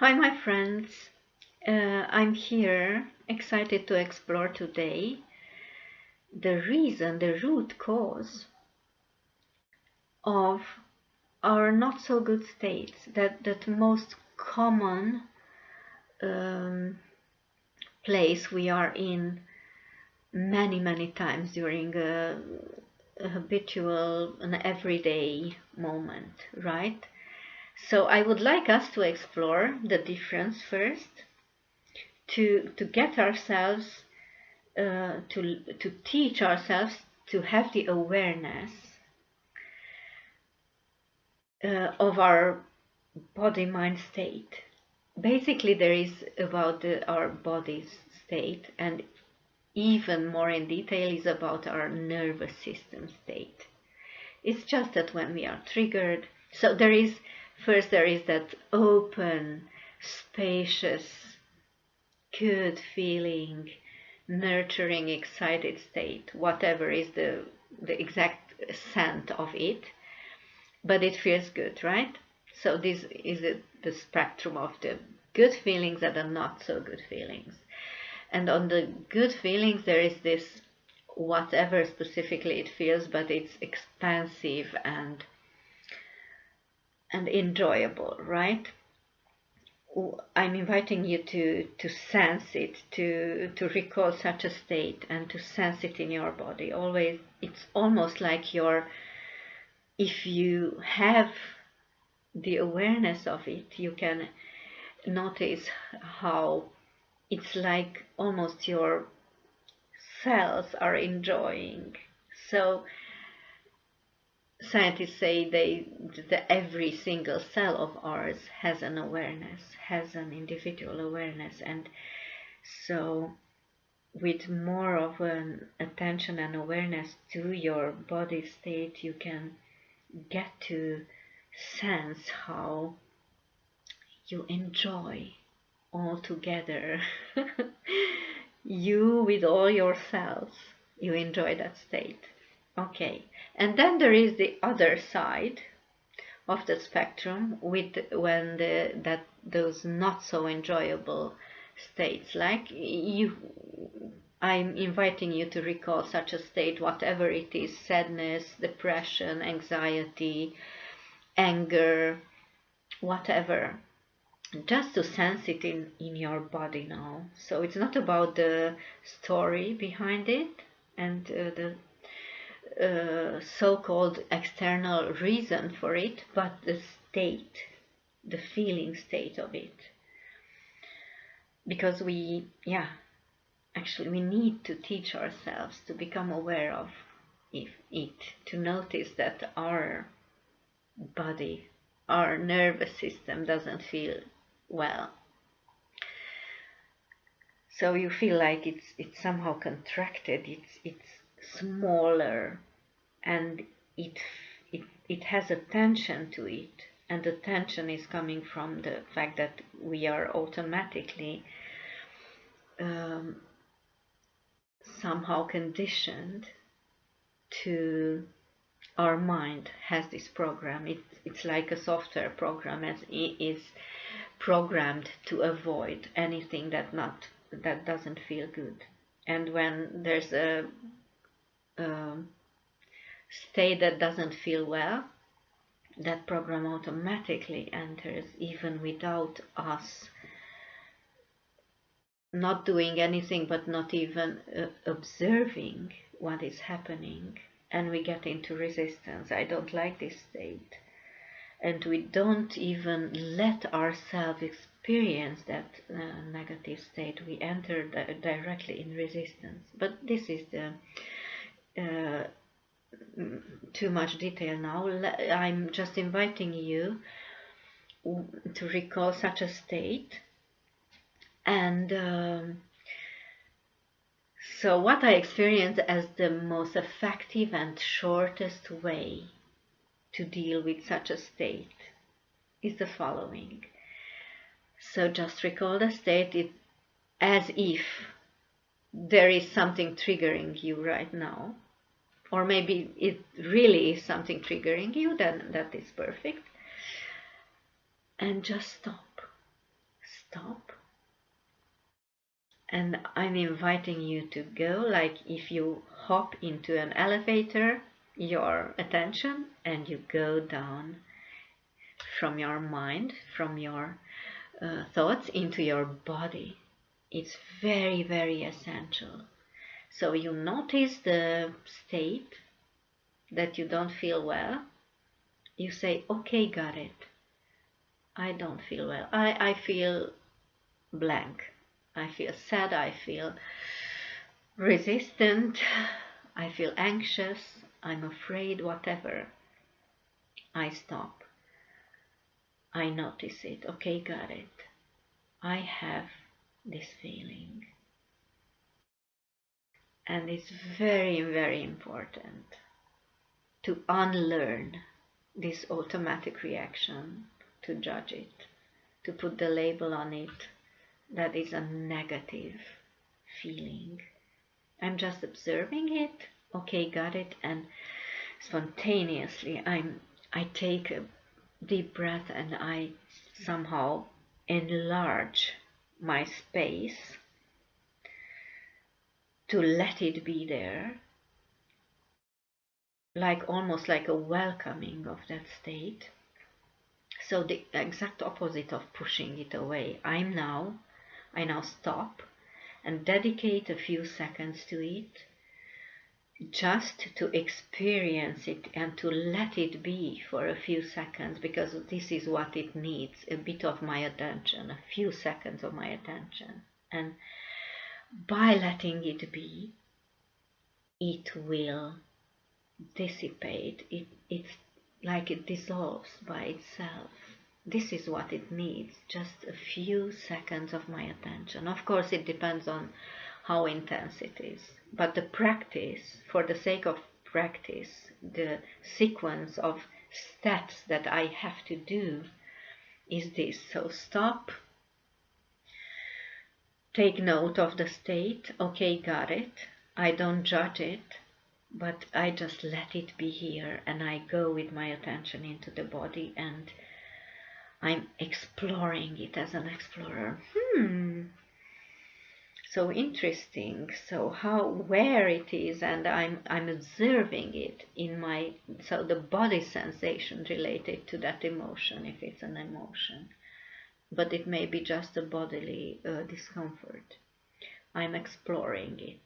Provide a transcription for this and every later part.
Hi, my friends. I'm here, excited to explore today the root cause of our not so good states, that most common um, place we are in many times during a habitual, an everyday moment, right? So I would like us to explore the difference first, to get ourselves to teach ourselves to have the awareness of our body mind state. Basically, there is about our body's state, and even more in detail is about our nervous system state. It's just that when we are triggered, so there is that open, spacious, good feeling, nurturing, excited state, whatever is the exact scent of it, but it feels good, right? So this is the spectrum of the good feelings and the not so good feelings. And on the good feelings, there is this whatever specifically it feels, but it's expansive and enjoyable, right? I'm inviting you to sense it, to recall such a state and to sense it in your body. Always, it's almost like if you have the awareness of it, you can notice how it's like almost your cells are enjoying. So scientists say that every single cell of ours has an awareness, has an individual awareness, and so with more of an attention and awareness to your body state, you can get to sense how you enjoy all together. You with all your cells, you enjoy that state. Okay, and then there is the other side of the spectrum with when that those not so enjoyable states, like you, I'm inviting you to recall such a state, whatever it is: sadness, depression, anxiety, anger, whatever, just to sense it in your body now. So it's not about the story behind it and the so-called external reason for it, but the state, the feeling state of it. Because actually we need to teach ourselves to become aware of it, to notice that our body, our nervous system doesn't feel well. So you feel like it's somehow contracted, it's smaller, and it has a tension to it, and the tension is coming from the fact that we are automatically um, somehow conditioned to, our mind has this program. It's like a software program, as it is programmed to avoid anything that doesn't feel good. And when there's a state that doesn't feel well, that program automatically enters, even without us not doing anything, but not even observing what is happening. And we get into resistance. I don't like this state. And we don't even let ourselves experience that negative state. We enter directly in resistance. But this is the too much detail now. I'm just inviting you to recall such a state. And so what I experience as the most effective and shortest way to deal with such a state is the following. So just recall the state as if there is something triggering you right now, or maybe it really is something triggering you, then that is perfect. And just stop. stop. And I'm inviting you to go, like if you hop into an elevator, your attention, and you go down from your mind, from your thoughts into your body. It's very, very essential. So you notice the state that you don't feel well. You say, okay, got it. I don't feel well. I feel blank. I feel sad. I feel resistant. I feel anxious. I'm afraid, whatever. I stop. I notice it. Okay, got it. I have this feeling. And it's very, very important to unlearn this automatic reaction, to judge it, to put the label on it that is a negative feeling. I'm just observing it, okay, got it, and spontaneously I take a deep breath and I somehow enlarge my space to let it be there, like almost like a welcoming of that state. So the exact opposite of pushing it away. I now stop and dedicate a few seconds to it, just to experience it and to let it be for a few seconds, because this is what it needs, a bit of my attention, a few seconds of my attention. And by letting it be, it will dissipate. It's like it dissolves by itself. This is what it needs, just a few seconds of my attention. Of course, it depends on how intense it is, but the practice, for the sake of practice, the sequence of steps that I have to do is this. So stop, take note of the state, okay, got it, I don't judge it, but I just let it be here, and I go with my attention into the body, and I'm exploring it as an explorer. So interesting. So where it is, and I'm observing it in my, so the body sensation related to that emotion, if it's an emotion, but it may be just a bodily discomfort. I'm exploring it.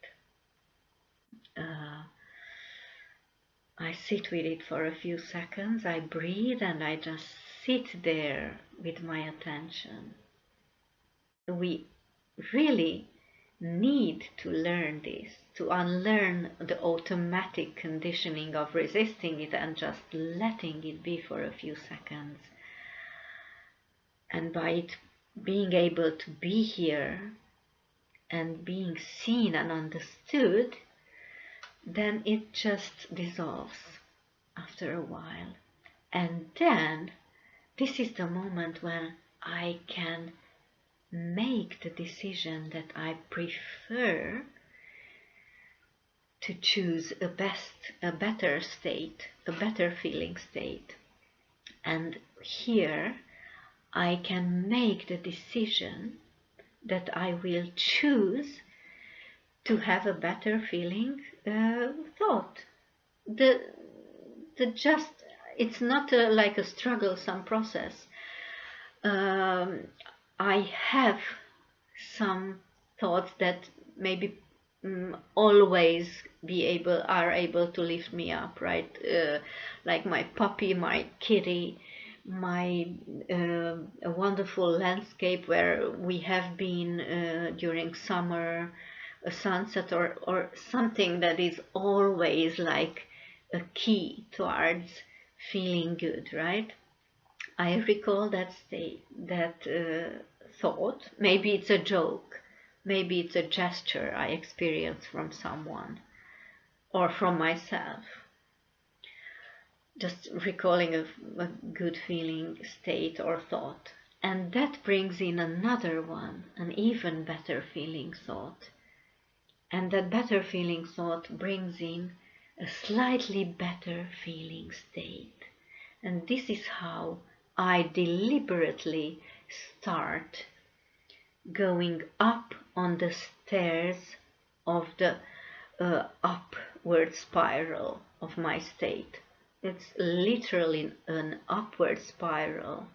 I sit with it for a few seconds, I breathe, and I just sit there with my attention. We really need to learn this, to unlearn the automatic conditioning of resisting it and just letting it be for a few seconds. And by it being able to be here and being seen and understood, then it just dissolves after a while. And then this is the moment when I can make the decision that I prefer to choose a better state, a better feeling state. And here I can make the decision that I will choose to have a better feeling thought. It's not like a struggle-some process. I have some thoughts that maybe always are able to lift me up, right? Like my puppy, my kitty, my a wonderful landscape where we have been during summer, a sunset, or something that is always like a key towards feeling good, right? I recall that state, that thought. Maybe it's a joke, maybe it's a gesture I experience from someone or from myself. Just recalling a good feeling state or thought. And that brings in another one, an even better feeling thought. And that better feeling thought brings in a slightly better feeling state. And this is how I deliberately start going up on the stairs of the upward spiral of my state. It's literally an upward spiral,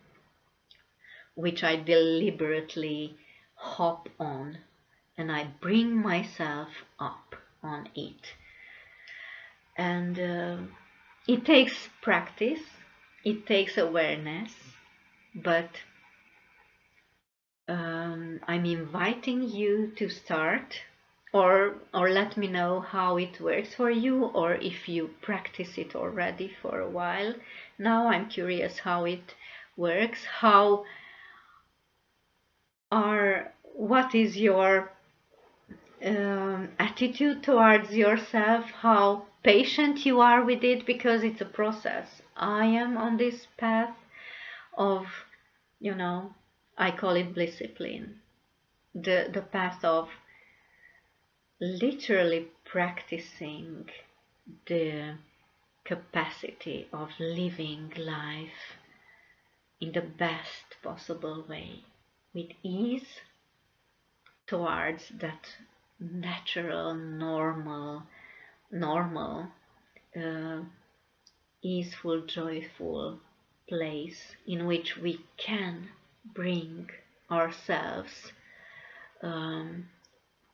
which I deliberately hop on, and I bring myself up on it. And it takes practice, it takes awareness, but I'm inviting you to start, or let me know how it works for you, or if you practice it already for a while. Now I'm curious how it works. What is your attitude towards yourself? How patient you are with it, because it's a process. I am on this path of, I call it discipline, the path of literally practicing the capacity of living life in the best possible way, with ease, towards that natural, normal, uh, easeful, joyful place in which we can bring ourselves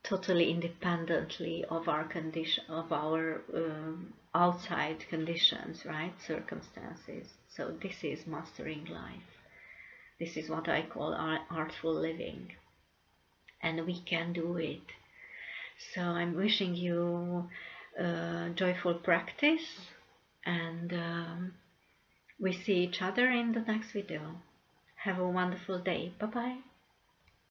totally independently of our condition, of our outside conditions, right? Circumstances. So this is mastering life. This is what I call artful living, and we can do it. So I'm wishing you joyful practice, and we see each other in the next video. Have a wonderful day. Bye bye.